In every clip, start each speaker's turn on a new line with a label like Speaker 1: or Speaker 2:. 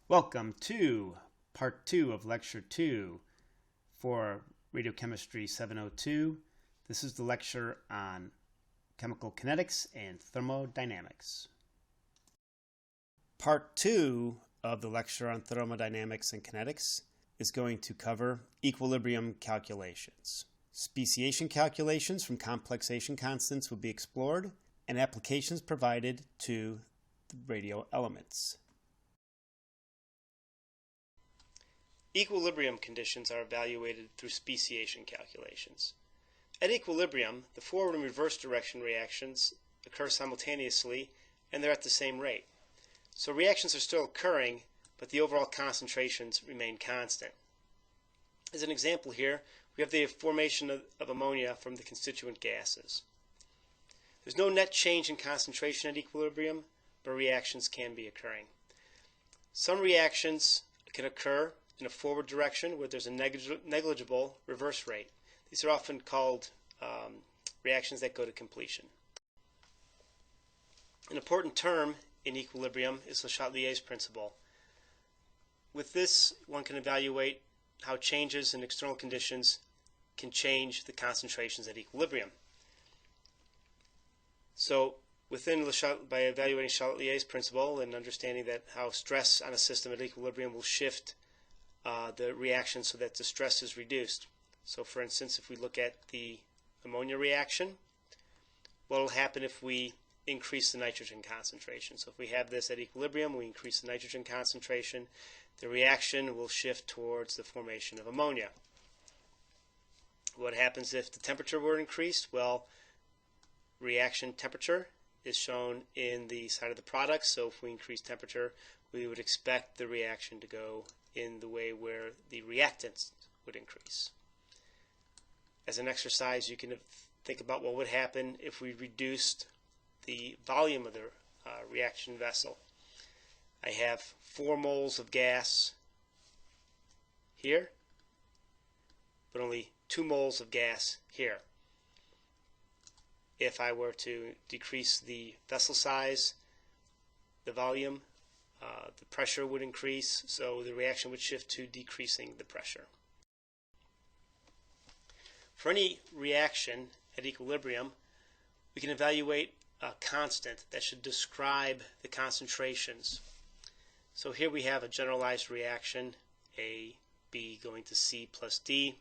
Speaker 1: Welcome to Part 2 of Lecture 2 for Radiochemistry 702. This is the lecture on chemical kinetics and thermodynamics. Part 2 of the lecture on thermodynamics and kinetics is going to cover equilibrium calculations. Speciation calculations from complexation constants will be explored, and applications provided to the radio elements. Equilibrium conditions are evaluated through speciation calculations. At equilibrium, the forward and reverse direction reactions occur simultaneously and they're at the same rate. So reactions are still occurring, but the overall concentrations remain constant. As an example here, we have the formation of ammonia from the constituent gases. There's no net change in concentration at equilibrium, but reactions can be occurring. Some reactions can occur in a forward direction where there's a negligible reverse rate. These are often called reactions that go to completion. An important term in equilibrium is the Chatelier's principle. With this, one can evaluate how changes in external conditions can change the concentrations at equilibrium. So by evaluating Chatelier's principle and understanding that how stress on a system at equilibrium will shift the reaction so that the stress is reduced. So for instance, if we look at the ammonia reaction, what will happen if we increase the nitrogen concentration? So if we have this at equilibrium, we increase the nitrogen concentration, the reaction will shift towards the formation of ammonia. What happens if the temperature were increased? Well, reaction temperature is shown in the side of the product. So if we increase temperature, we would expect the reaction to go in the way where the reactants would increase. As an exercise, you can think about what would happen if we reduced the volume of the reaction vessel. I have 4 moles of gas here, but only 2 moles of gas here. If I were to decrease the vessel size, the volume, the pressure would increase, so the reaction would shift to decreasing the pressure. For any reaction at equilibrium, we can evaluate a constant that should describe the concentrations. So here we have a generalized reaction, A, B going to C plus D.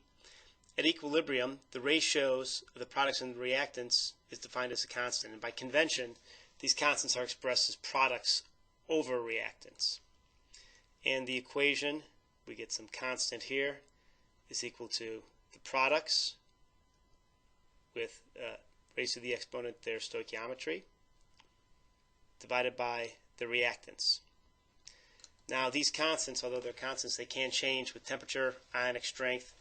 Speaker 1: At equilibrium, the ratios of the products and reactants is defined as a constant, and by convention, these constants are expressed as products over reactants. And the equation, we get some constant here, is equal to the products with raised to the exponent their stoichiometry divided by the reactants. Now these constants, although they're constants, they can change with temperature, ionic strength,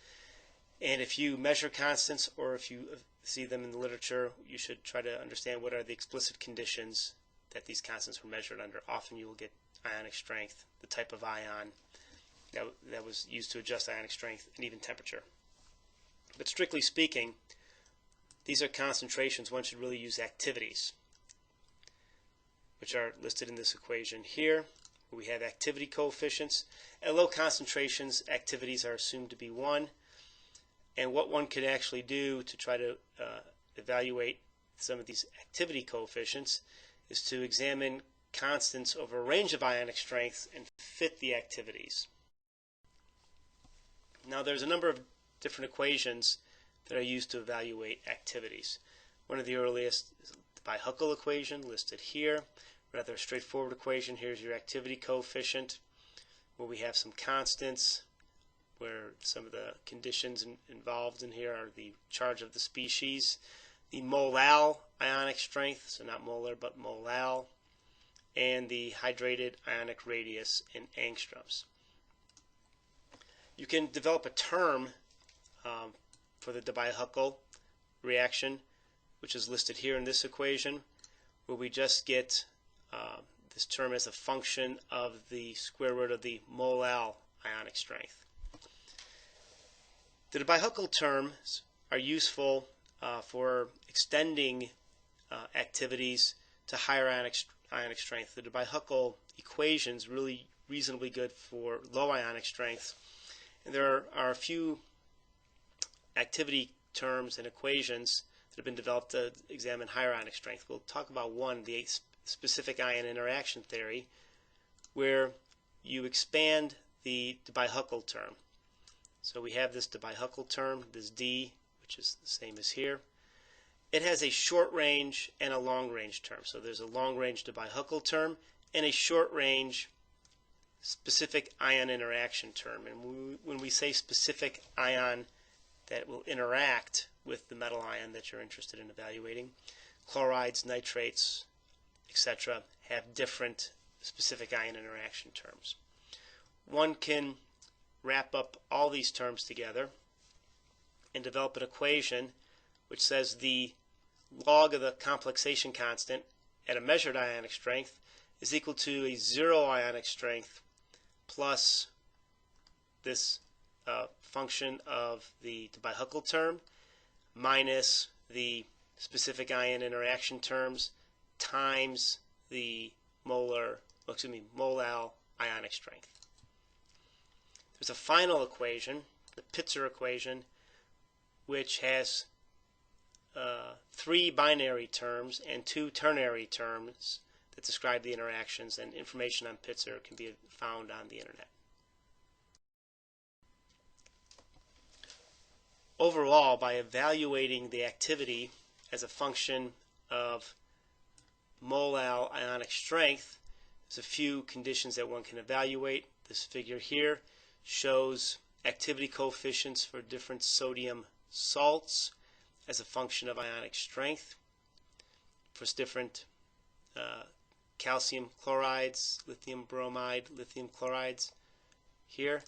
Speaker 1: and if you measure constants or if you see them in the literature, you should try to understand what are the explicit conditions that these constants were measured under. Often you will get ionic strength, the type of ion that was used to adjust ionic strength, and even temperature. But strictly speaking, these are concentrations. One should really use activities, which are listed in this equation here. We have activity coefficients. At low concentrations, activities are assumed to be 1. And what one can actually do to try to evaluate some of these activity coefficients is to examine constants over a range of ionic strengths and fit the activities. Now there's a number of different equations that are used to evaluate activities. One of the earliest is the Bi-Huckel equation listed here. Rather straightforward equation. Here's your activity coefficient, where we have some constants, where some of the conditions involved in here are the charge of the species, the molal ionic strength, so not molar but molal, and the hydrated ionic radius in angstroms. You can develop a term for the Bi-Huckel reaction, which is listed here in this equation, where we just get this term as a function of the square root of the molal ionic strength. The Bi-Huckel terms are useful for extending activities to higher ionic strength. The Bi-Huckel equations really reasonably good for low ionic strength. And there are a few activity terms and equations that have been developed to examine higher ionic strength. We'll talk about one, the specific ion interaction theory, where you expand the Debye-Huckel term. So we have this Debye-Huckel term, this D, which is the same as here. It has a short range and a long range term. So there's a long range Debye-Huckel term and a short range specific ion interaction term. And when we say specific ion that will interact with the metal ion that you're interested in evaluating, chlorides, nitrates, etc. have different specific ion interaction terms. One can wrap up all these terms together and develop an equation which says the log of the complexation constant at a measured ionic strength is equal to a 0 ionic strength plus this function of the Debye-Huckel term minus the specific ion interaction terms times the molal ionic strength. There's a final equation, the Pitzer equation, which has 3 binary terms and 2 ternary terms that describe the interactions, and information on Pitzer can be found on the internet. Overall, by evaluating the activity as a function of molal ionic strength, there's a few conditions that one can evaluate. This figure here shows activity coefficients for different sodium salts as a function of ionic strength. For different calcium chlorides, lithium bromide, lithium chlorides here.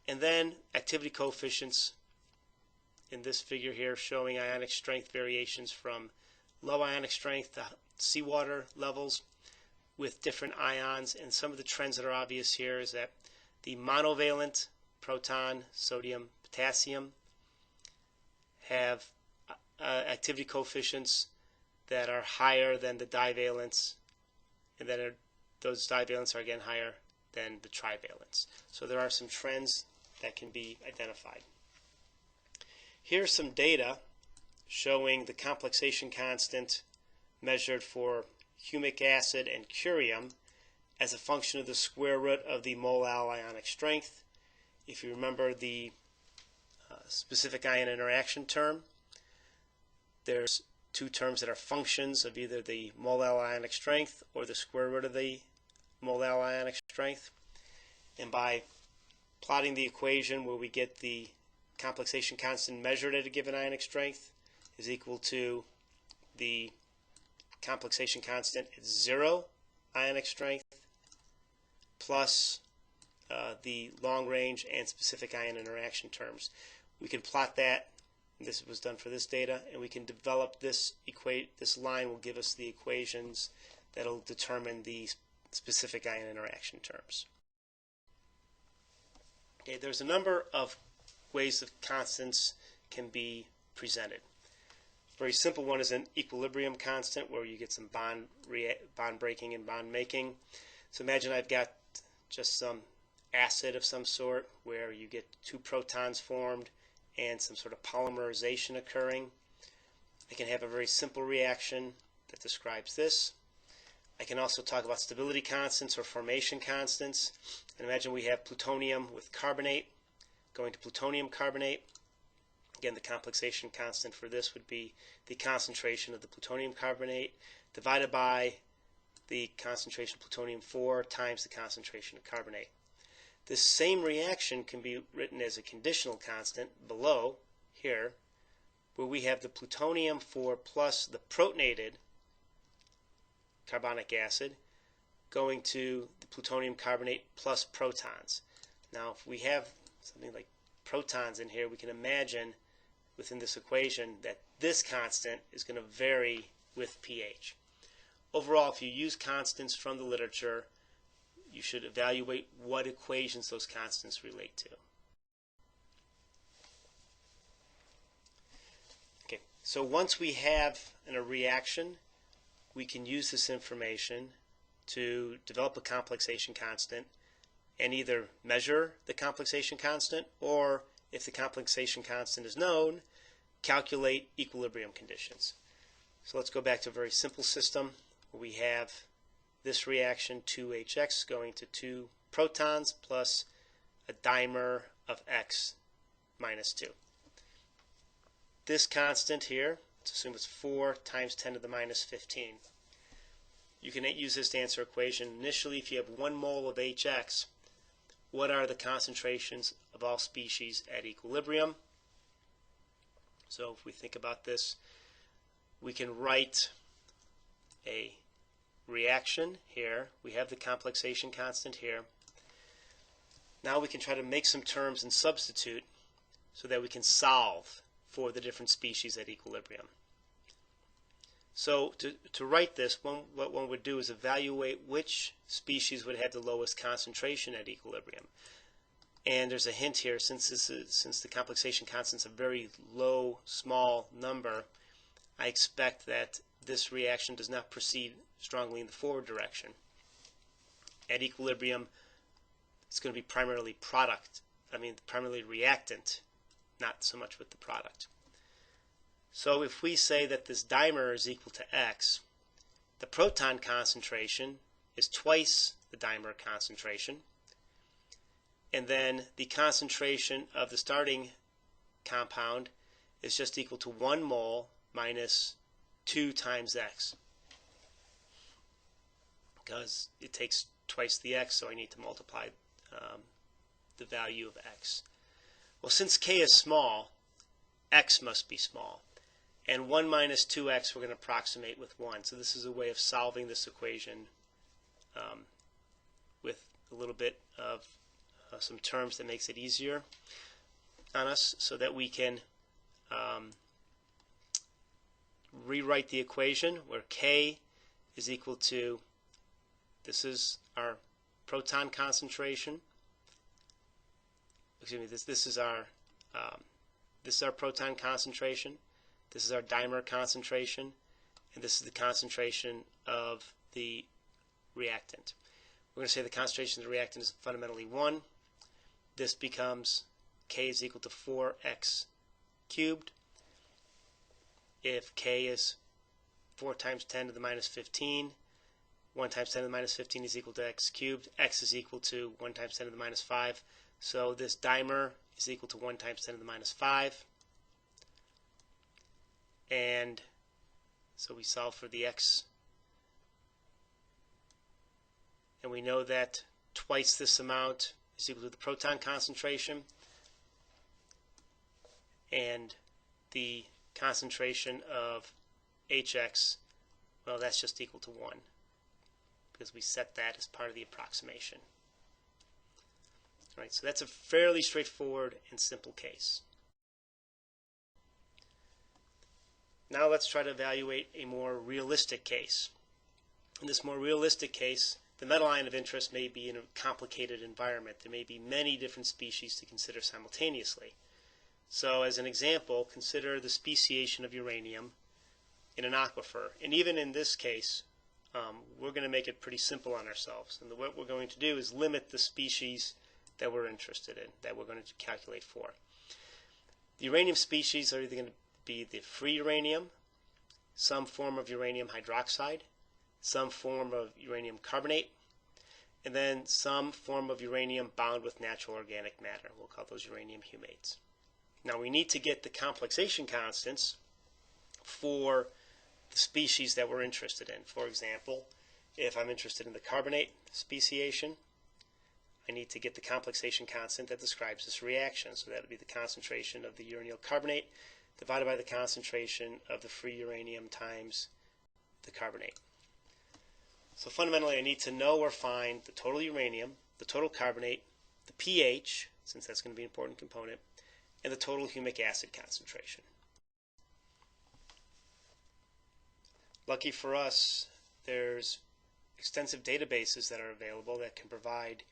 Speaker 1: And then activity coefficients in this figure here showing ionic strength variations from low ionic strength to seawater levels with different ions. And some of the trends that are obvious here is that the monovalent proton, sodium, potassium, have activity coefficients that are higher than the divalents, and then those divalents are again higher than the trivalents. So there are some trends that can be identified. Here's some data showing the complexation constant measured for humic acid and curium as a function of the square root of the molal ionic strength. If you remember the specific ion interaction term, there's 2 terms that are functions of either the molal ionic strength or the square root of the molal ionic strength. And by plotting the equation where we get the complexation constant measured at a given ionic strength is equal to the complexation constant at 0 ionic strength plus the long range and specific ion interaction terms. We can plot that. This was done for this data, and we can develop this line will give us the equations that will determine the specific ion interaction terms. Okay, there's a number of ways that constants can be presented. A very simple one is an equilibrium constant where you get some bond breaking and bond making. So imagine I've got just some acid of some sort where you get 2 protons formed and some sort of polymerization occurring. I can have a very simple reaction that describes this. I can also talk about stability constants or formation constants. And imagine we have plutonium with carbonate going to plutonium carbonate. Again, the complexation constant for this would be the concentration of the plutonium carbonate divided by the concentration of plutonium-4 times the concentration of carbonate. This same reaction can be written as a conditional constant below here, where we have the plutonium-4 plus the protonated carbonic acid going to the plutonium carbonate plus protons. Now, if we have something like protons in here, we can imagine within this equation that this constant is going to vary with pH. Overall, if you use constants from the literature, you should evaluate what equations those constants relate to. Okay, so once we have a reaction, we can use this information to develop a complexation constant and either measure the complexation constant, or if the complexation constant is known, calculate equilibrium conditions. So let's go back to a very simple system where we have this reaction 2HX going to 2 protons plus a dimer of X minus 2. This constant here, let's assume it's 4 times 10 to the minus 15. You can use this to answer equation. Initially, if you have 1 mole of HX, what are the concentrations of all species at equilibrium? So if we think about this, we can write a reaction here. We have the complexation constant here. Now we can try to make some terms and substitute so that we can solve for the different species at equilibrium. So to write this, what one would do is evaluate which species would have the lowest concentration at equilibrium. And there's a hint here, since the complexation constant is a very low, small number, I expect that this reaction does not proceed strongly in the forward direction. At equilibrium, it's going to be primarily primarily reactant, not so much with the product. So if we say that this dimer is equal to X, the proton concentration is twice the dimer concentration, and then the concentration of the starting compound is just equal to 1 mole minus 2 times X, because it takes twice the X, so I need to multiply the value of X. Well, since K is small, X must be small. And 1 minus 2x we're going to approximate with 1. So this is a way of solving this equation with a little bit of some terms that makes it easier on us, so that we can rewrite the equation where K is equal to, this is our proton concentration. Excuse me, this is our proton concentration. This is our dimer concentration, and this is the concentration of the reactant. We're going to say the concentration of the reactant is fundamentally 1. This becomes K is equal to 4x cubed. If K is 4 times 10 to the minus 15, 1 times 10 to the minus 15 is equal to x cubed. X is equal to 1 times 10 to the minus 5. So this dimer is equal to 1 times 10 to the minus 5. And so we solve for the X. And we know that twice this amount is equal to the proton concentration. And the concentration of HX, well, that's just equal to 1, because we set that as part of the approximation. All right, so that's a fairly straightforward and simple case. Now let's try to evaluate a more realistic case. In this more realistic case, the metal ion of interest may be in a complicated environment. There may be many different species to consider simultaneously. So as an example, consider the speciation of uranium in an aquifer. And even in this case, we're going to make it pretty simple on ourselves. And what we're going to do is limit the species that we're interested in, that we're going to calculate for. The uranium species are either going to be the free uranium, some form of uranium hydroxide, some form of uranium carbonate, and then some form of uranium bound with natural organic matter. We'll call those uranium humates. Now we need to get the complexation constants for the species that we're interested in. For example, if I'm interested in the carbonate speciation, I need to get the complexation constant that describes this reaction. So that would be the concentration of the uranyl carbonate divided by the concentration of the free uranium times the carbonate. So fundamentally, I need to know or find the total uranium, the total carbonate, the pH, since that's going to be an important component, and the total humic acid concentration. Lucky for us, there's extensive databases that are available that can provide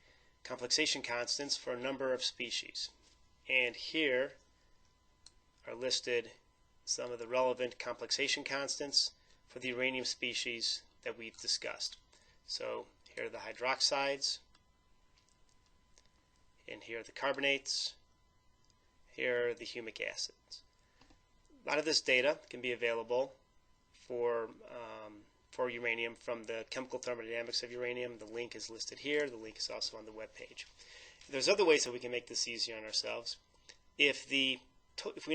Speaker 1: complexation constants for a number of species. And here are listed some of the relevant complexation constants for the uranium species that we've discussed. So here are the hydroxides, and here are the carbonates, here are the humic acids. A lot of this data can be available for uranium from the chemical thermodynamics of uranium. The link is listed here. The link is also on the web page. There's other ways that we can make this easier on ourselves. If we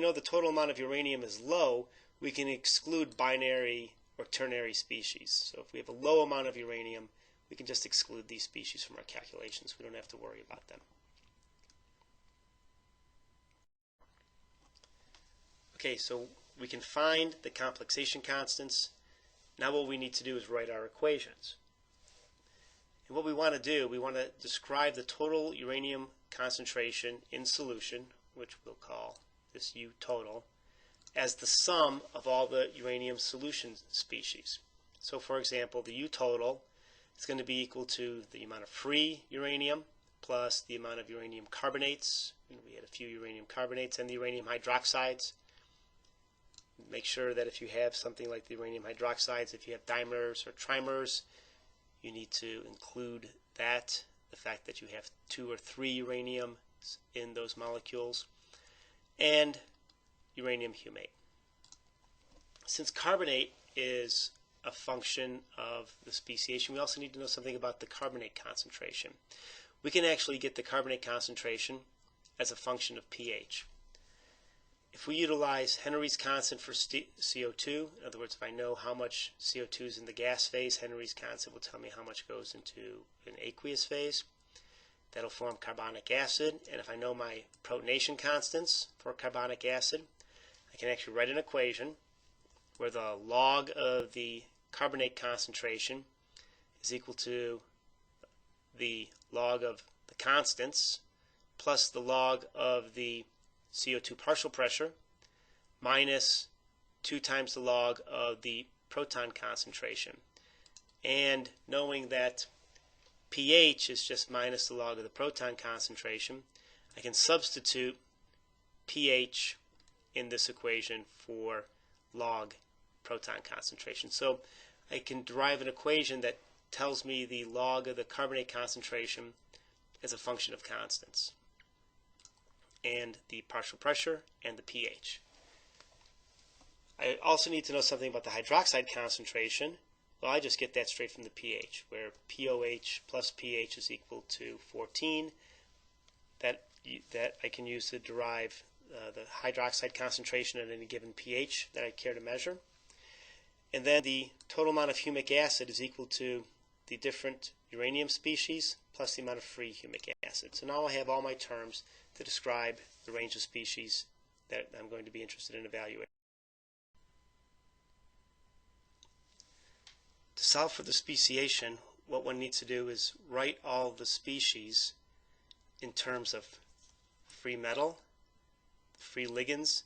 Speaker 1: know the total amount of uranium is low, we can exclude binary or ternary species. So if we have a low amount of uranium, we can just exclude these species from our calculations. We don't have to worry about them. Okay, so we can find the complexation constants. Now what we need to do is write our equations. And what we want to do, we want to describe the total uranium concentration in solution, which we'll call this U total, as the sum of all the uranium solution species. So for example, the U total is going to be equal to the amount of free uranium plus the amount of uranium carbonates, and we had a few uranium carbonates, and the uranium hydroxides. Make sure that if you have something like the uranium hydroxides, if you have dimers or trimers, you need to include that, the fact that you have 2 or 3 uranium in those molecules, and uranium humate. Since carbonate is a function of the speciation, we also need to know something about the carbonate concentration. We can actually get the carbonate concentration as a function of pH. If we utilize Henry's constant for CO2, in other words, if I know how much CO2 is in the gas phase, Henry's constant will tell me how much goes into an aqueous phase. That'll form carbonic acid. And if I know my protonation constants for carbonic acid, I can actually write an equation where the log of the carbonate concentration is equal to the log of the constants plus the log of the CO2 partial pressure minus 2 times the log of the proton concentration. And knowing that pH is just minus the log of the proton concentration, I can substitute pH in this equation for log proton concentration. So I can derive an equation that tells me the log of the carbonate concentration as a function of constants, and the partial pressure, and the pH. I also need to know something about the hydroxide concentration. Well, I just get that straight from the pH, where POH plus pH is equal to 14. That I can use to derive the hydroxide concentration at any given pH that I care to measure. And then the total amount of humic acid is equal to the different uranium species plus the amount of free humic acid. So now I have all my terms to describe the range of species that I'm going to be interested in evaluating. To solve for the speciation, what one needs to do is write all the species in terms of free metal, free ligands,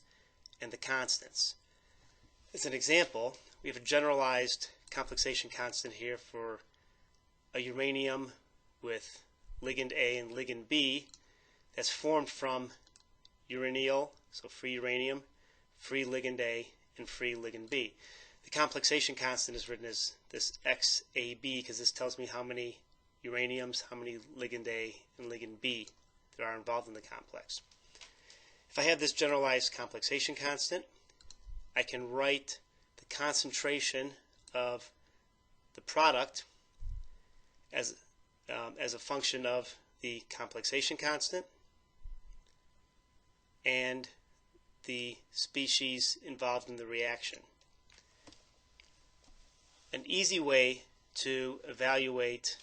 Speaker 1: and the constants. As an example, we have a generalized complexation constant here for a uranium with ligand A and ligand B that's formed from uranyl, so free uranium, free ligand A, and free ligand B. The complexation constant is written as this XAB because this tells me how many uraniums, how many ligand A and ligand B there are involved in the complex. If I have this generalized complexation constant, I can write the concentration of the product as a function of the complexation constant and the species involved in the reaction. An easy way to evaluate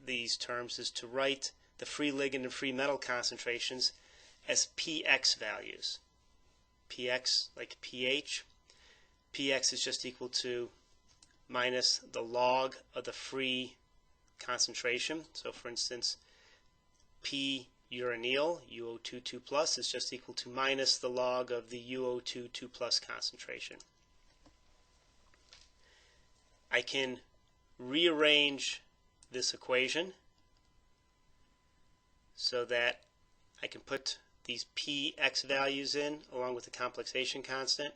Speaker 1: these terms is to write the free ligand and free metal concentrations as px values. Px, like pH. Px is just equal to minus the log of the free concentration. So for instance, P uranyl, UO2 2+, is just equal to minus the log of the UO2 2+ concentration. I can rearrange this equation so that I can put these px values in along with the complexation constant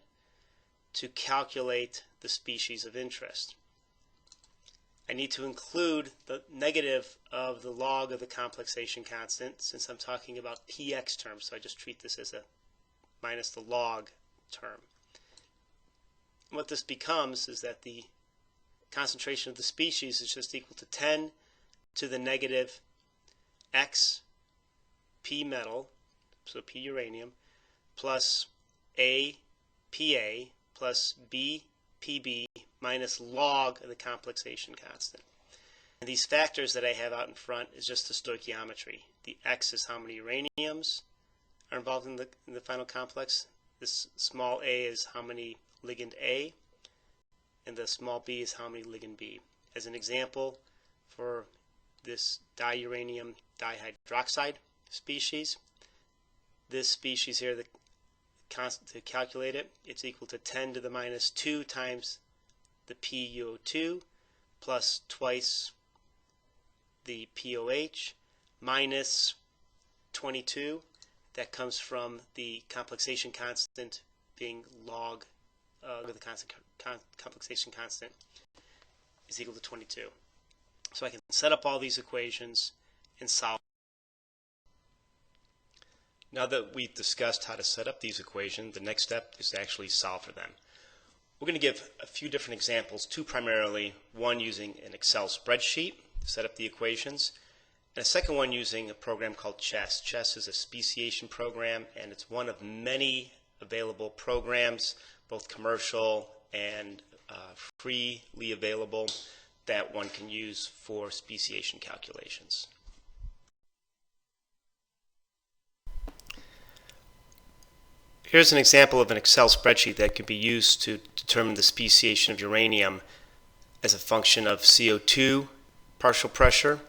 Speaker 1: to calculate the species of interest. I need to include the negative of the log of the complexation constant since I'm talking about px terms, so I just treat this as a minus the log term. And what this becomes is that the concentration of the species is just equal to 10 to the negative x p metal, so p uranium, plus a pa plus b pb minus log of the complexation constant. And these factors that I have out in front is just the stoichiometry. The x is how many uraniums are involved in the final complex. This small a is how many ligand A, and the small b is how many ligand B. As an example, for this diuranium dihydroxide species, this species here, to calculate it, it's equal to 10 to the minus 2 times the PuO2 plus twice the POH minus 22. That comes from the complexation constant being log of the complexation constant is equal to 22. So I can set up all these equations and solve. Now that we've discussed how to set up these equations, the next step is to actually solve for them. We're going to give a few different examples, two primarily, one using an Excel spreadsheet to set up the equations, and a second one using a program called Chess. Chess is a speciation program, and it's one of many available programs, both commercial and freely available, that one can use for speciation calculations. Here's an example of an Excel spreadsheet that can be used to determine the speciation of uranium as a function of CO2, partial pressure,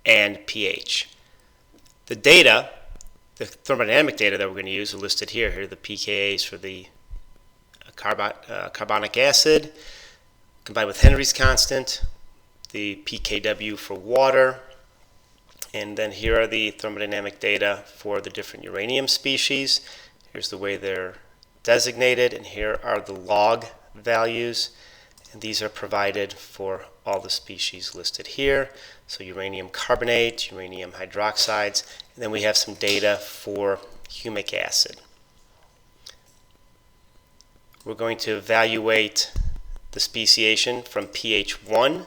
Speaker 1: and pH. The data, the thermodynamic data that we're going to use are listed here. Here are the pKa's for the carbonic acid combined with Henry's constant, the pKw for water, and then here are the thermodynamic data for the different uranium species. Here's the way they're designated, and here are the log values, and these are provided for all the species listed here. So uranium carbonate, uranium hydroxides, and then we have some data for humic acid. We're going to evaluate the speciation from pH 1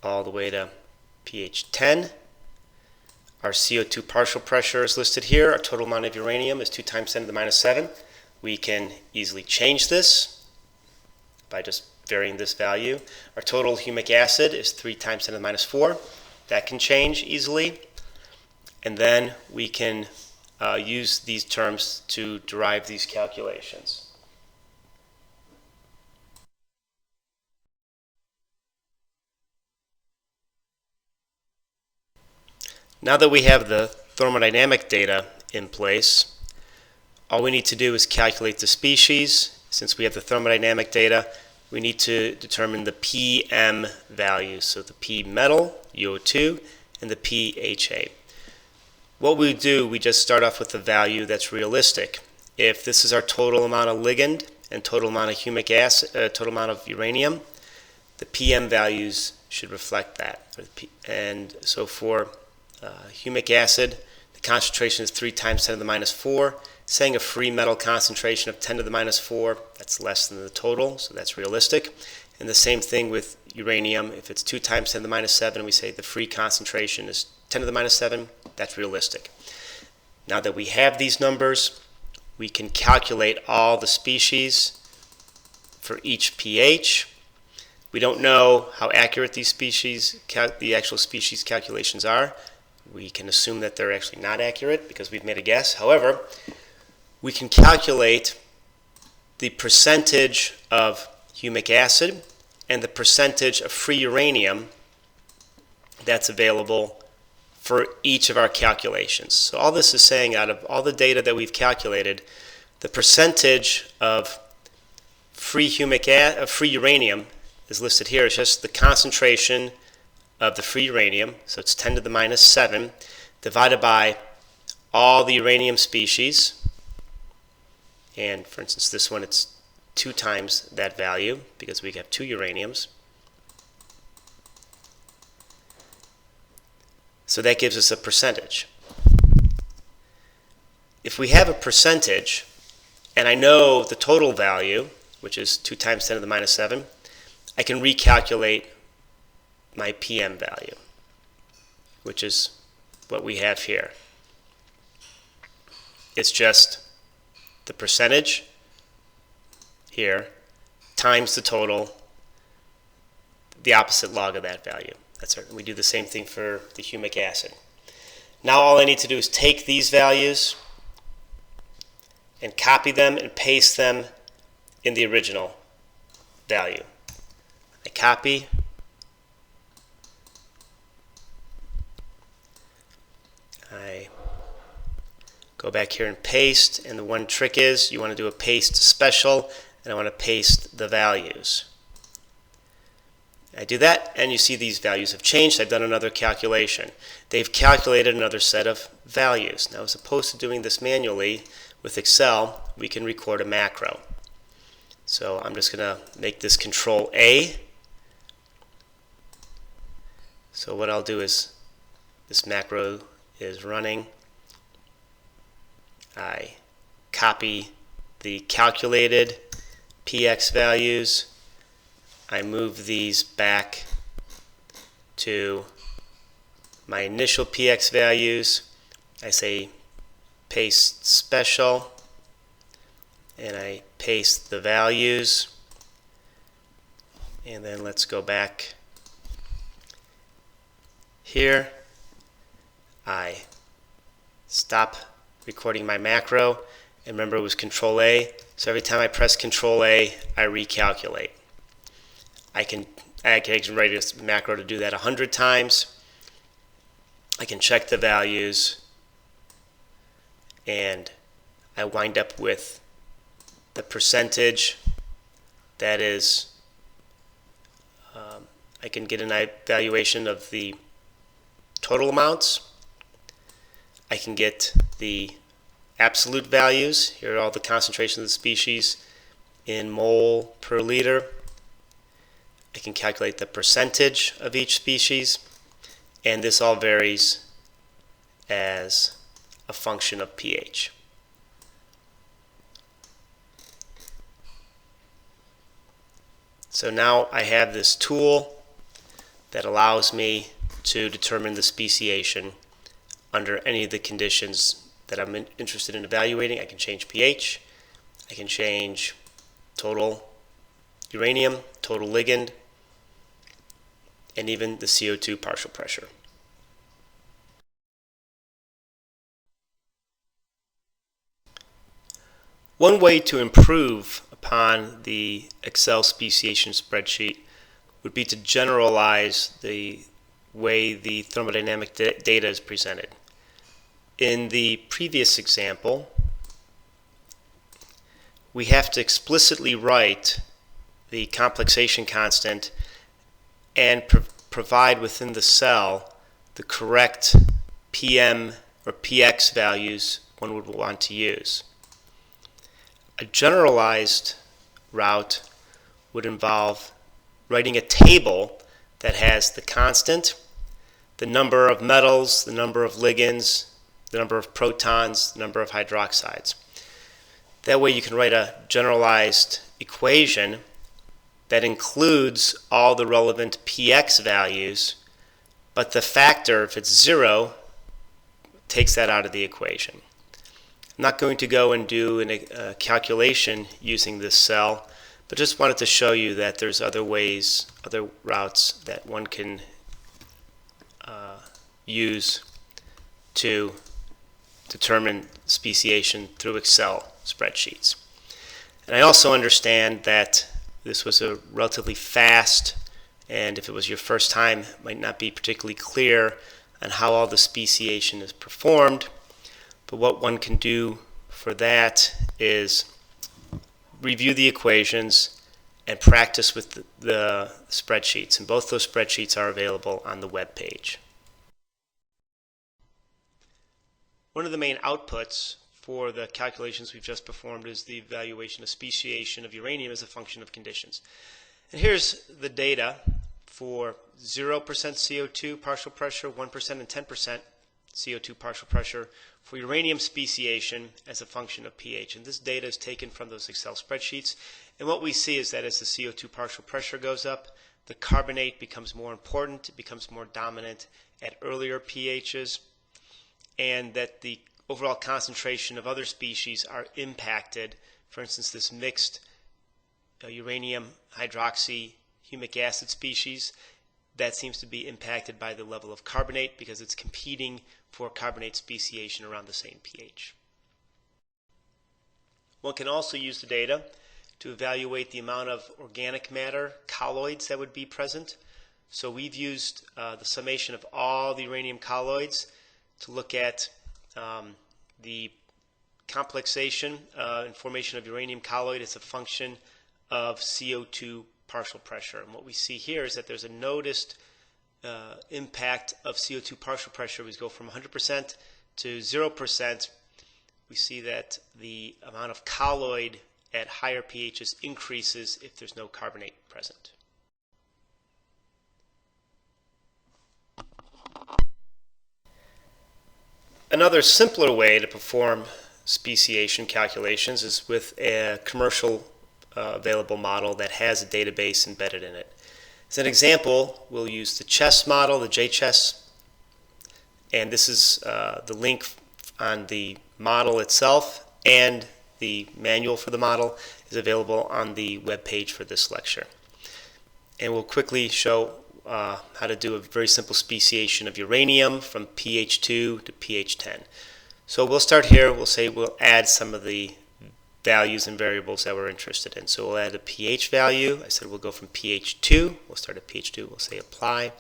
Speaker 1: all the way to pH 10. Our CO2 partial pressure is listed here. Our total amount of uranium is 2 times 10 to the minus 7. We can easily change this by just varying this value. Our total humic acid is 3 times 10 to the minus 4. That can change easily. And then we can use these terms to derive these calculations. Now that we have the thermodynamic data in place, all we need to do is calculate the species. Since we have the thermodynamic data, we need to determine the PM values, so the P metal, UO2, and the PHA. What we do, we just start off with the value that's realistic. If this is our total amount of ligand and total amount of humic acid, total amount of uranium, the PM values should reflect that. And so for humic acid, the concentration is 3 times 10 to the minus 4. Saying a free metal concentration of 10 to the minus 4, that's less than the total, so that's realistic. And the same thing with uranium. If it's 2 times 10 to the minus 7, we say the free concentration is 10 to the minus 7, that's realistic. Now that we have these numbers, we can calculate all the species for each pH. We don't know how accurate these species, the actual species calculations are. We can assume that they're actually not accurate because we've made a guess. However, we can calculate the percentage of humic acid and the percentage of free uranium that's available for each of our calculations. So all this is saying, out of all the data that we've calculated, the percentage of free uranium is listed here. It's just the concentration of the free uranium, so it's 10 to the minus 7, divided by all the uranium species. And for instance, this one, it's 2 times that value because we have 2 uraniums. So that gives us a percentage. If we have a percentage, and I know the total value, which is 2 times 10 to the minus 7, I can recalculate my PM value, which is what we have here. It's just the percentage here times the total, the opposite log of that value. That's right. We do the same thing for the humic acid. Now all I need to do is take these values and copy them and paste them in the original value. I copy, I go back here and paste, and the one trick is you want to do a paste special, and I want to paste the values. I do that, and you see these values have changed. I've done another calculation. They've calculated another set of values. Now, as opposed to doing this manually with Excel, we can record a macro. So I'm just going to make this Control A. So what I'll do is, this macro is running. I copy the calculated PX values. I move these back to my initial PX values. I say paste special, and I paste the values. And then let's go back here. I stop recording my macro, and remember it was Control A, so every time I press Control A, I recalculate. I can write this macro to do that 100 times. I can check the values, and I wind up with the percentage that is, I can get an evaluation of the total amounts. I can get the absolute values. Here are all the concentrations of the species in mole per liter. I can calculate the percentage of each species, and this all varies as a function of pH. So now I have this tool that allows me to determine the speciation under any of the conditions that I'm interested in evaluating. I can change pH, I can change total uranium, total ligand, and even the CO2 partial pressure. One way to improve upon the Excel speciation spreadsheet would be to generalize the way the thermodynamic data is presented. In the previous example, we have to explicitly write the complexation constant and provide within the cell the correct PM or PX values one would want to use. A generalized route would involve writing a table that has the constant, the number of metals, the number of ligands, the number of protons, the number of hydroxides. That way you can write a generalized equation that includes all the relevant PX values, but the factor, if it's 0, takes that out of the equation. I'm not going to go and do a calculation using this cell, but just wanted to show you that there's other ways, other routes that one can use to determine speciation through Excel spreadsheets. And I also understand that this was a relatively fast, and if it was your first time, it might not be particularly clear on how all the speciation is performed. But what one can do for that is review the equations and practice with the spreadsheets. And both those spreadsheets are available on the web page. One of the main outputs for the calculations we've just performed is the evaluation of speciation of uranium as a function of conditions. And here's the data for 0% CO2 partial pressure, 1% and 10% CO2 partial pressure for uranium speciation as a function of pH. And this data is taken from those Excel spreadsheets. And what we see is that as the CO2 partial pressure goes up, the carbonate becomes more important, it becomes more dominant at earlier pHs, and that the overall concentration of other species are impacted. For instance, this mixed uranium hydroxy humic acid species, that seems to be impacted by the level of carbonate because it's competing for carbonate speciation around the same pH. One can also use the data to evaluate the amount of organic matter, colloids, that would be present. So we've used the summation of all the uranium colloids to look at the complexation and formation of uranium colloid as a function of CO2 partial pressure. And what we see here is that there's a noticed impact of CO2 partial pressure. We go from 100% to 0%. We see that the amount of colloid at higher pHs increases if there's no carbonate present. Another simpler way to perform speciation calculations is with a commercial available model that has a database embedded in it. As an example, we'll use the CHESS model, the JCHESS, and this is the link on the model itself, and the manual for the model is available on the web page for this lecture. And we'll quickly show how to do a very simple speciation of uranium from pH 2 to pH 10. So we'll start here. We'll say we'll add some of the values and variables that we're interested in. So we'll add a pH value. I said we'll go from pH 2. We'll start at pH 2. We'll say apply.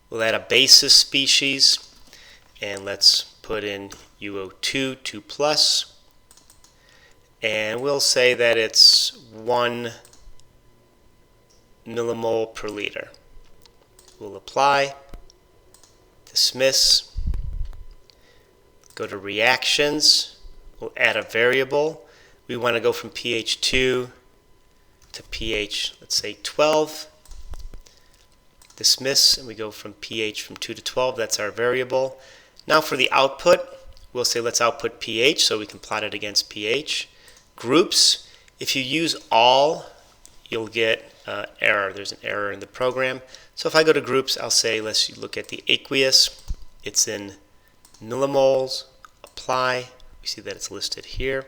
Speaker 1: We'll add a basis species, and let's put in UO2 2+, and we'll say that it's 1 millimole per liter. We'll apply, dismiss, go to reactions, we'll add a variable. We want to go from pH 2 to pH, let's say 12. Dismiss, and we go from pH from 2 to 12. That's our variable. Now for the output, we'll say let's output pH so we can plot it against pH. Groups, if you use all, you'll get error. There's an error in the program. So if I go to groups, I'll say let's look at the aqueous. It's in millimoles. Apply. We see that it's listed here.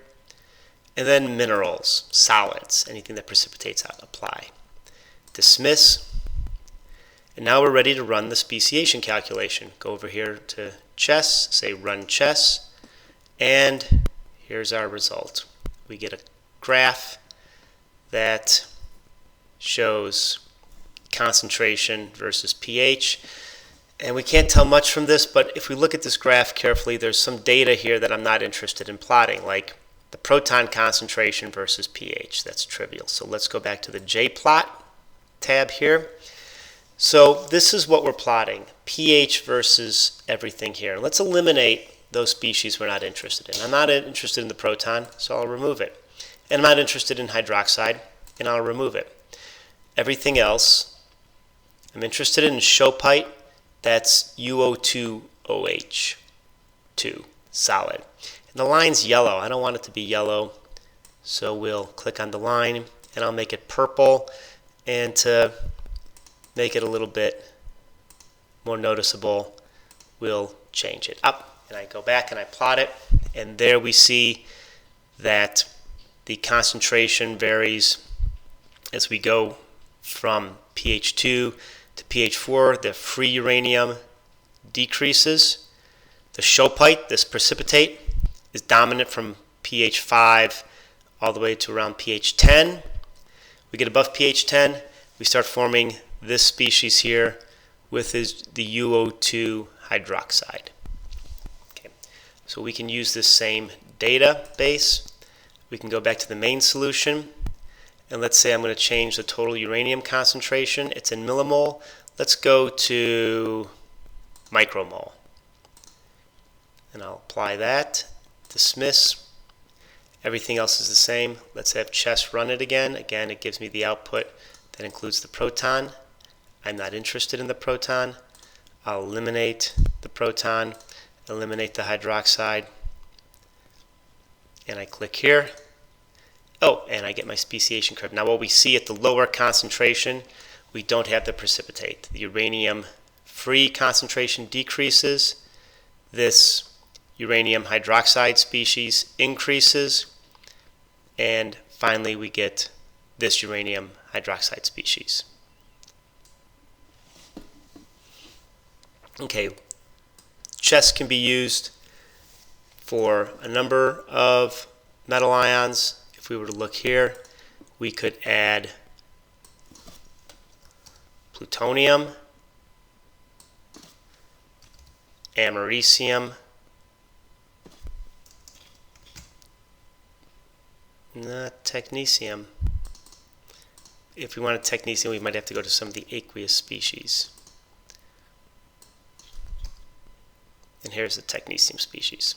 Speaker 1: And then minerals, solids, anything that precipitates out. Apply. Dismiss. And now we're ready to run the speciation calculation. Go over here to CHESS, say run CHESS, and here's our result. We get a graph that shows concentration versus pH. And we can't tell much from this, but if we look at this graph carefully, there's some data here that I'm not interested in plotting, like the proton concentration versus pH. That's trivial. So let's go back to the JPlot tab here. So this is what we're plotting, pH versus everything here. Let's eliminate those species we're not interested in. I'm not interested in the proton, so I'll remove it. And I'm not interested in hydroxide, and I'll remove it. Everything else, I'm interested in showpite, that's UO2OH, 2, solid. And the line's yellow. I don't want it to be yellow, so we'll click on the line, and I'll make it purple, and to make it a little bit more noticeable, we'll change it up. And I go back and I plot it, and there we see that the concentration varies as we go from pH 2 to pH 4. The free uranium decreases. The showpite, this precipitate, is dominant from pH 5 all the way to around pH 10. We get above pH 10, we start forming this species here with the UO2 hydroxide. Okay. So we can use this same database. We can go back to the main solution, and let's say I'm going to change the total uranium concentration. It's in millimole. Let's go to micromole, and I'll apply that. Dismiss. Everything else is the same. Let's have CHESS run it again. Again, it gives me the output that includes the proton. I'm not interested in the proton. I'll eliminate the proton, eliminate the hydroxide, and I click here. Oh, and I get my speciation curve. Now what we see at the lower concentration, we don't have the precipitate. The uranium free concentration decreases. This uranium hydroxide species increases. And finally we get this uranium hydroxide species. Okay, chess can be used for a number of metal ions. If we were to look here, we could add plutonium, americium, not technetium. If we wanted technetium, we might have to go to some of the aqueous species. And here's the technetium species.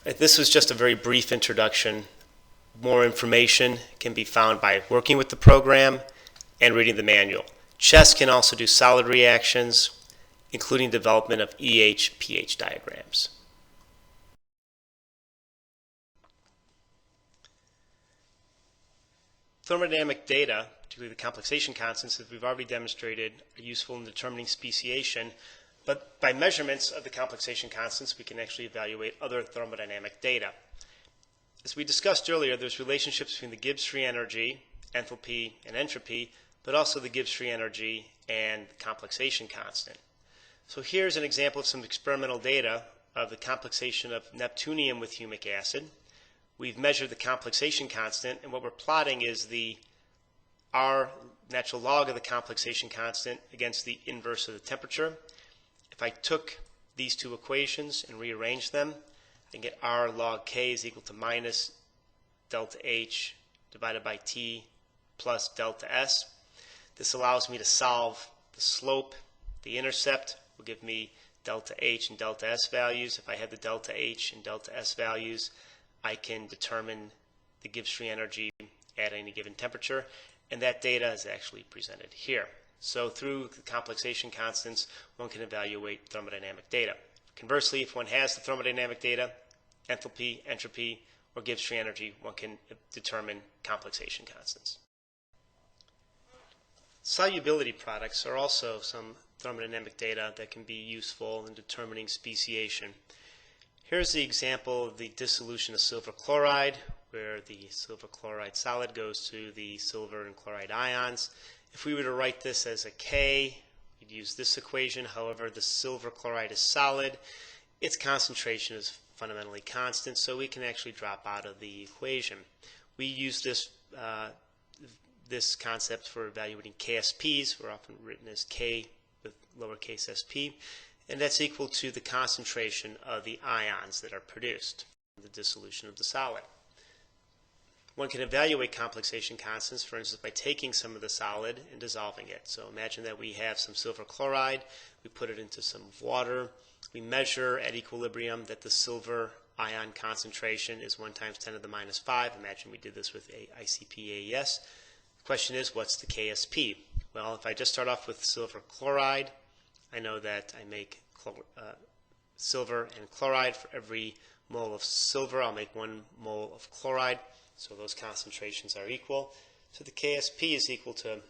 Speaker 1: This was just a very brief introduction. More information can be found by working with the program and reading the manual. Chess can also do solid reactions, including development of EH-pH diagrams. Thermodynamic data, particularly the complexation constants, as we've already demonstrated, are useful in determining speciation. But by measurements of the complexation constants, we can actually evaluate other thermodynamic data. As we discussed earlier, there's relationships between the Gibbs free energy, enthalpy, and entropy, but also the Gibbs free energy and the complexation constant. So here's an example of some experimental data of the complexation of neptunium with humic acid. We've measured the complexation constant, and what we're plotting is the R natural log of the complexation constant against the inverse of the temperature. If I took these two equations and rearranged them, I can get R log K is equal to minus delta H divided by T plus delta S. This allows me to solve the slope. The intercept will give me delta H and delta S values. If I have the delta H and delta S values, I can determine the Gibbs free energy at any given temperature, and that data is actually presented here. So through the complexation constants, one can evaluate thermodynamic data. Conversely, if one has the thermodynamic data, enthalpy, entropy, or Gibbs free energy, one can determine complexation constants. Solubility products are also some thermodynamic data that can be useful in determining speciation. Here's the example of the dissolution of silver chloride, where the silver chloride solid goes to the silver and chloride ions. If we were to write this as a K, we'd use this equation. However, the silver chloride is solid. Its concentration is fundamentally constant, so we can actually drop out of the equation. We use this concept for evaluating KSPs. We're often written as K with lowercase sp, and that's equal to the concentration of the ions that are produced in the dissolution of the solid. One can evaluate complexation constants, for instance, by taking some of the solid and dissolving it. So imagine that we have some silver chloride, we put it into some water, we measure at equilibrium that the silver ion concentration is 1 times 10 to the minus 5. Imagine we did this with ICP-AES. The question is, what's the KSP? Well, if I just start off with silver chloride, I know that I make silver and chloride. For every mole of silver, I'll make 1 mole of chloride. So those concentrations are equal. So the KSP is equal to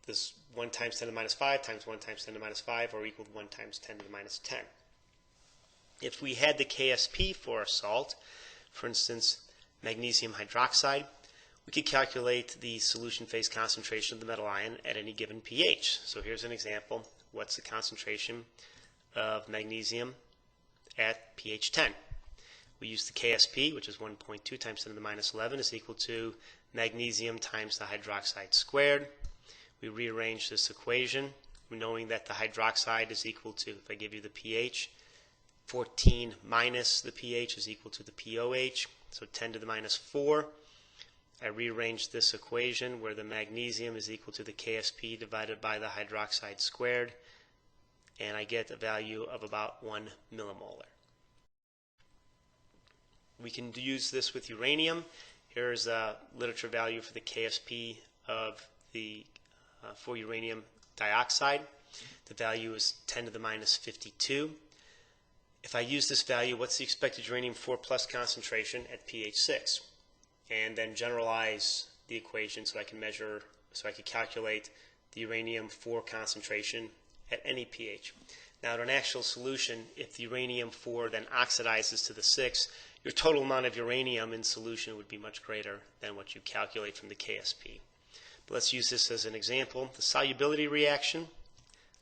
Speaker 1: this 1 times 10 to the minus 5 times 1 times 10 to the minus 5, or equal to 1 times 10 to the minus 10. If we had the KSP for a salt, for instance, magnesium hydroxide, we could calculate the solution phase concentration of the metal ion at any given pH. So here's an example. What's the concentration of magnesium at pH 10? We use the KSP, which is 1.2 times 10 to the minus 11, is equal to magnesium times the hydroxide squared. We rearrange this equation, knowing that the hydroxide is equal to, if I give you the pH, 14 minus the pH is equal to the POH, so 10 to the minus 4. I rearrange this equation where the magnesium is equal to the KSP divided by the hydroxide squared, and I get a value of about 1 millimolar. We can use this with uranium. Here's a literature value for the KSP of the for uranium dioxide. The value is 10 to the minus 52. If I use this value, what's the expected uranium-4 plus concentration at pH 6? And then generalize the equation so I can calculate the uranium-4 concentration at any pH. Now, in an actual solution, if the uranium-4 then oxidizes to the 6, your total amount of uranium in solution would be much greater than what you calculate from the KSP. But let's use this as an example. The solubility reaction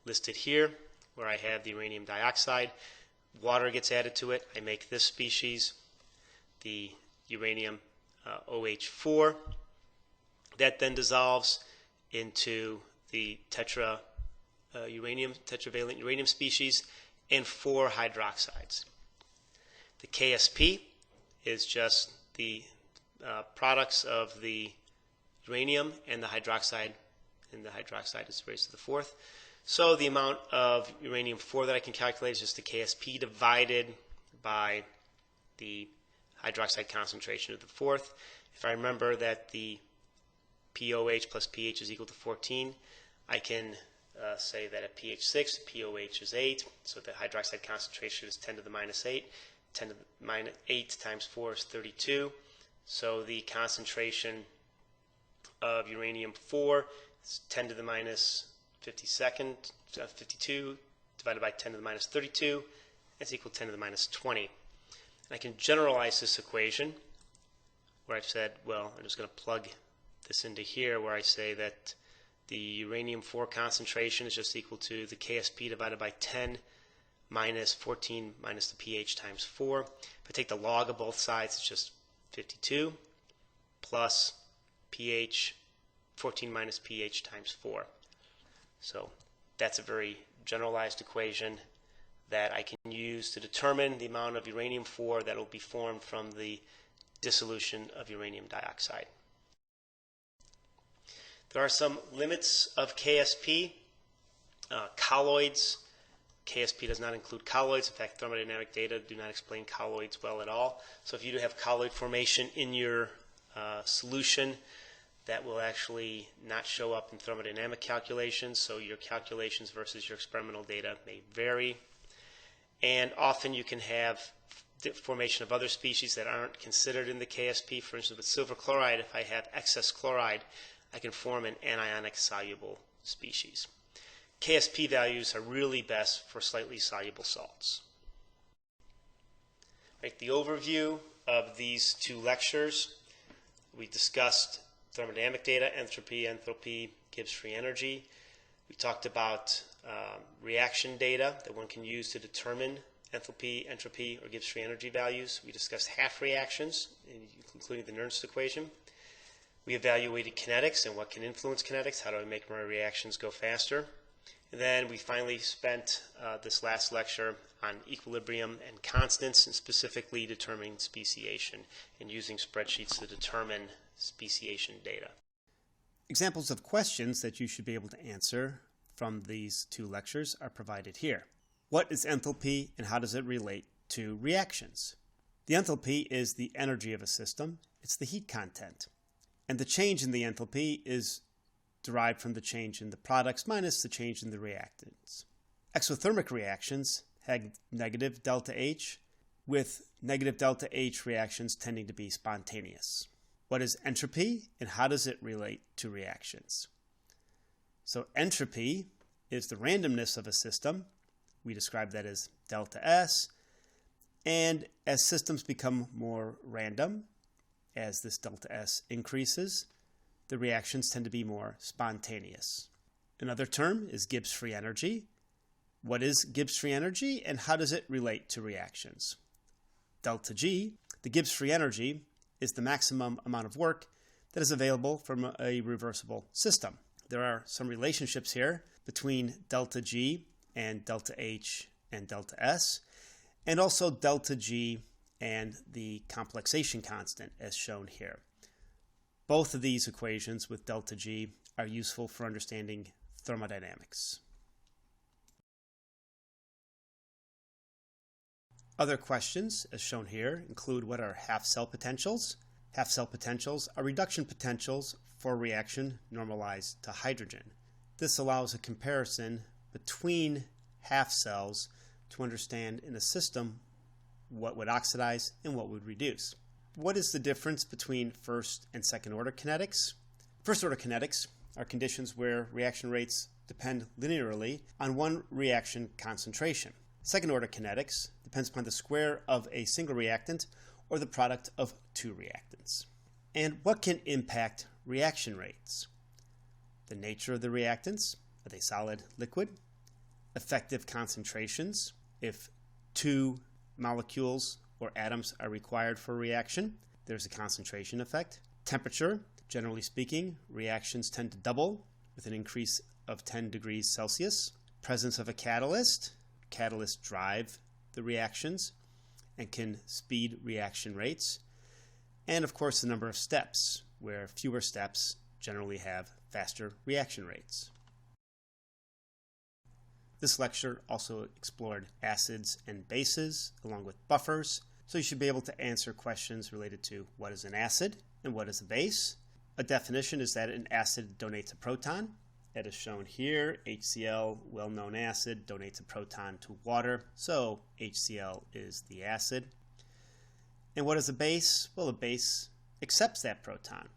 Speaker 1: listed here, where I have the uranium dioxide. Water gets added to it. I make this species, the uranium OH4. That then dissolves into the tetravalent uranium species and 4 hydroxides. The KSP is just the products of the uranium and the hydroxide is raised to the 4th. So the amount of uranium-4 that I can calculate is just the KSP divided by the hydroxide concentration of the 4th. If I remember that the POH plus pH is equal to 14, I can say that at pH 6, the POH is 8, so the hydroxide concentration is 10 to the minus 8. 10 to the minus 8 times 4 is 32. So the concentration of uranium-4 is 10 to the minus 52 divided by 10 to the minus 32. That's equal to 10 to the minus 20. And I can generalize this equation where I've said, well, I'm just going to plug this into here where I say that the uranium-4 concentration is just equal to the KSP divided by 10 minus 14 minus the pH times 4. If I take the log of both sides, it's just 52 plus pH, 14 minus pH times 4. So that's a very generalized equation that I can use to determine the amount of uranium-4 that will be formed from the dissolution of uranium dioxide. There are some limits of KSP. Colloids. KSP does not include colloids. In fact, thermodynamic data do not explain colloids well at all. So if you do have colloid formation in your solution, that will actually not show up in thermodynamic calculations. So your calculations versus your experimental data may vary. And often you can have formation of other species that aren't considered in the KSP. For instance, with silver chloride, if I have excess chloride, I can form an anionic soluble species. KSP values are really best for slightly soluble salts. Right, the overview of these 2 lectures, we discussed thermodynamic data, entropy, enthalpy, Gibbs free energy. We talked about reaction data that one can use to determine enthalpy, entropy, or Gibbs free energy values. We discussed half reactions, including the Nernst equation. We evaluated kinetics and what can influence kinetics. How do I make my reactions go faster? And then we finally spent this last lecture on equilibrium and constants, and specifically determining speciation and using spreadsheets to determine speciation data.
Speaker 2: Examples of questions that you should be able to answer from these 2 lectures are provided here. What is enthalpy and how does it relate to reactions? The enthalpy is the energy of a system. It's the heat content. And the change in the enthalpy is derived from the change in the products minus the change in the reactants. Exothermic reactions have negative delta H, with negative delta H reactions tending to be spontaneous. What is entropy and how does it relate to reactions? So entropy is the randomness of a system. We describe that as delta S. And as systems become more random, as this delta S increases, the reactions tend to be more spontaneous. Another term is Gibbs free energy. What is Gibbs free energy and how does it relate to reactions? Delta G, the Gibbs free energy, is the maximum amount of work that is available from a reversible system. There are some relationships here between delta G and delta H and delta S, and also delta G and the complexation constant as shown here. Both of these equations with delta G are useful for understanding thermodynamics. Other questions, as shown here, include what are half-cell potentials? Half-cell potentials are reduction potentials for a reaction normalized to hydrogen. This allows a comparison between half cells to understand in a system what would oxidize and what would reduce. What is the difference between first and second order kinetics? First order kinetics are conditions where reaction rates depend linearly on one reaction concentration. Second order kinetics depends upon the square of a single reactant or the product of two reactants. And what can impact reaction rates? The nature of the reactants, are they solid, liquid? Effective concentrations, if two molecules or atoms are required for a reaction, there's a concentration effect. Temperature, generally speaking, reactions tend to double with an increase of 10 degrees Celsius. Presence of a catalyst, catalysts drive the reactions and can speed reaction rates. And of course the number of steps, where fewer steps generally have faster reaction rates. This lecture also explored acids and bases along with buffers, so you should be able to answer questions related to what is an acid and what is a base. A definition is that an acid donates a proton. That is shown here. HCl, well-known acid, donates a proton to water, so HCl is the acid. And what is a base? Well, a base accepts that proton.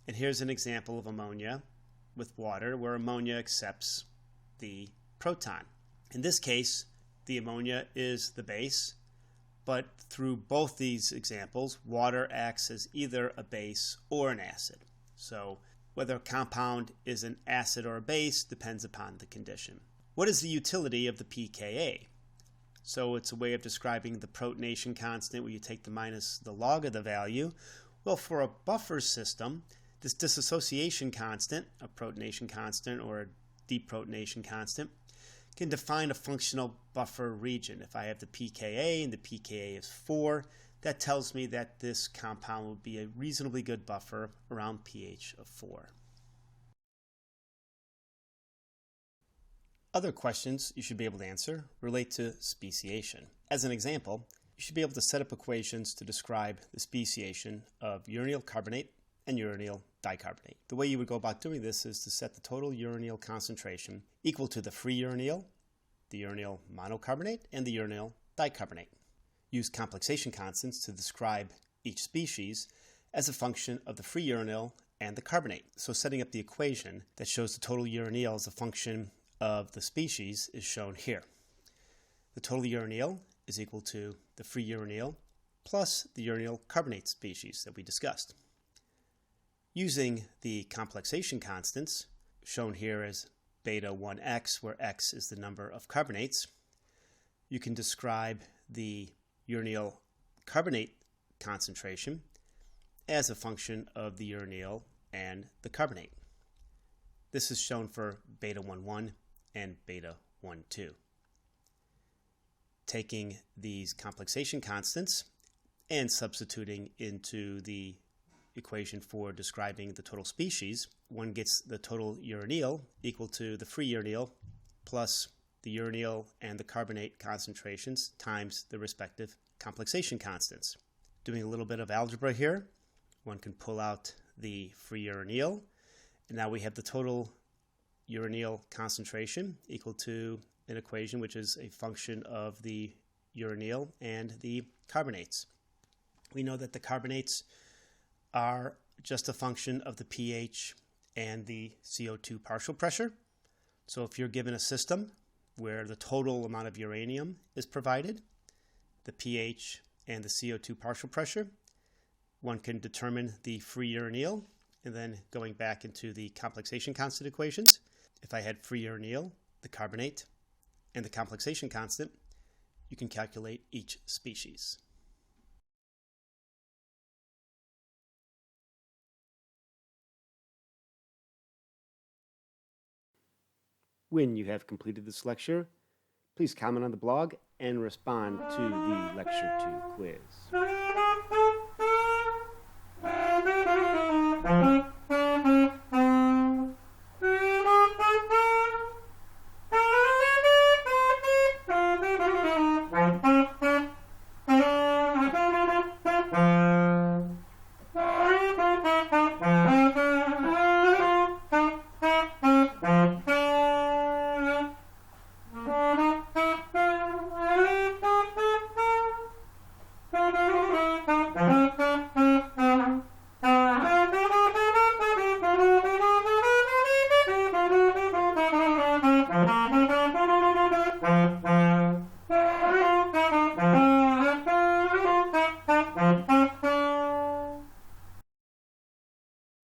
Speaker 2: And here's an example of ammonia with water where ammonia accepts the proton. In this case, the ammonia is the base, but through both these examples, water acts as either a base or an acid. So whether a compound is an acid or a base depends upon the condition. What is the utility of the pKa? So it's a way of describing the protonation constant where you take the minus the log of the value. Well, for a buffer system, this dissociation constant, a protonation constant or a deprotonation constant, can define a functional buffer region. If I have the pKa and the pKa is 4, that tells me that this compound would be a reasonably good buffer around pH of 4. Other questions you should be able to answer relate to speciation. As an example, you should be able to set up equations to describe the speciation of uranyl carbonate and uranyl dicarbonate. The way you would go about doing this is to set the total uranyl concentration equal to the free uranyl, the uranyl monocarbonate, and the uranyl dicarbonate. Use complexation constants to describe each species as a function of the free uranyl and the carbonate. So setting up the equation that shows the total uranyl as a function of the species is shown here. The total uranyl is equal to the free uranyl plus the uranyl carbonate species that we discussed. Using the complexation constants, shown here as beta 1x, where x is the number of carbonates, you can describe the uranyl carbonate concentration as a function of the uranyl and the carbonate. This is shown for beta 1,1 and beta 1,2. Taking these complexation constants and substituting into the equation for describing the total species, one gets the total uranyl equal to the free uranyl plus the uranyl and the carbonate concentrations times the respective complexation constants. Doing a little bit of algebra here, one can pull out the free uranyl, and now we have the total uranyl concentration equal to an equation which is a function of the uranyl and the carbonates. We know that the carbonates are just a function of the pH and the CO2 partial pressure. So if you're given a system where the total amount of uranium is provided, the pH and the CO2 partial pressure, one can determine the free uranyl, and then going back into the complexation constant equations, if I had free uranyl, the carbonate, and the complexation constant, you can calculate each species. When you have completed this lecture, please comment on the blog and respond to the Lecture 2 quiz.